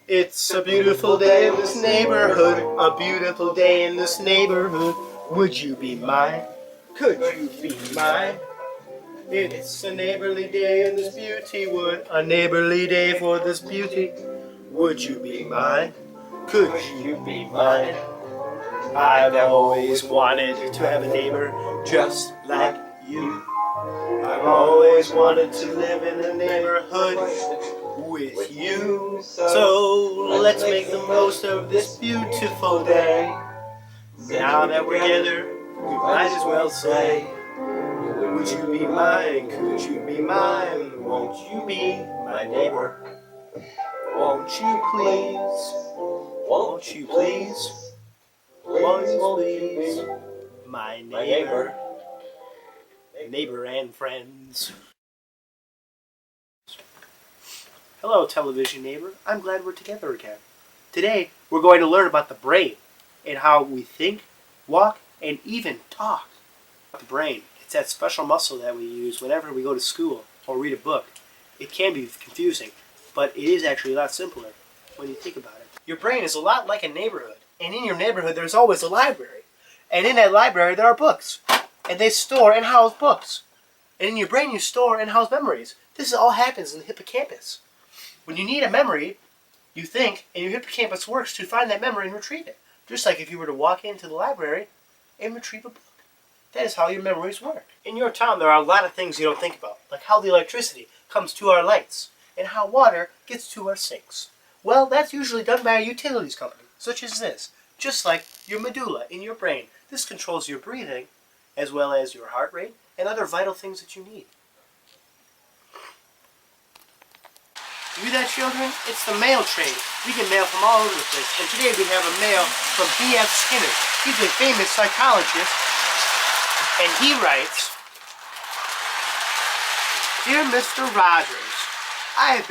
It's a beautiful day in this neighborhood, a beautiful day in this neighborhood. Would you be mine? Could you be mine? It's a neighborly day in this beauty wood, a neighborly day for this beauty. Would you be mine? Could you be mine? I've always wanted to have a neighbor just like you. I've always wanted to live in a neighborhood with you. So let's make the most of this beautiful day. Now that we're together, we might as well say, would you be mine? Could you be mine? Won't you be my neighbor? Won't you please? Won't you please? Won't you please? My neighbor. Neighbor and friends. Hello, television neighbor. I'm glad we're together again. Today, we're going to learn about the brain and how we think, walk, and even talk. The brain, it's that special muscle that we use whenever we go to school or read a book. It can be confusing, but it is actually a lot simpler when you think about it. Your brain is a lot like a neighborhood, and in your neighborhood there's always a library. And in that library there are books, and they store and house books. And in your brain you store and house memories. This all happens in the hippocampus. When you need a memory, you think, and your hippocampus works to find that memory and retrieve it. Just like if you were to walk into the library and retrieve a book. That is how your memories work. In your town, there are a lot of things you don't think about, like how the electricity comes to our lights, and how water gets to our sinks. Well, that's usually done by a utilities company, such as this. Just like your medulla in your brain. This controls your breathing, as well as your heart rate, and other vital things that you need. You that, children? It's the mail train. We get mail from all over the place. And today we have a mail from B.F. Skinner. He's a famous psychologist. And he writes, Dear Mr. Rogers, I have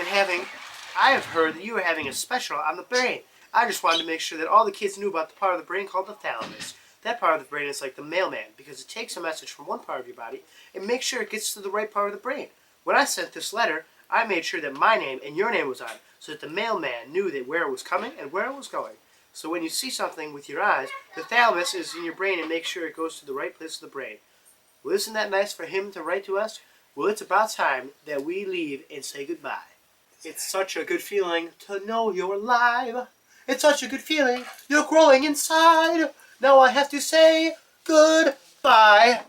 heard that you are having a special on the brain. I just wanted to make sure that all the kids knew about the part of the brain called the thalamus. That part of the brain is like the mailman because it takes a message from one part of your body and makes sure it gets to the right part of the brain. When I sent this letter, I made sure that my name and your name was on it so that the mailman knew that where it was coming and where it was going. So when you see something with your eyes, the thalamus is in your brain and makes sure it goes to the right place of the brain. Well, isn't that nice for him to write to us? Well, it's about time that we leave and say goodbye. It's such a good feeling to know you're alive. It's such a good feeling you're growing inside. Now I have to say goodbye.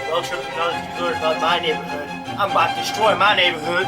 Well, children, now that you've learned about my neighborhood, I'm about to destroy my neighborhood.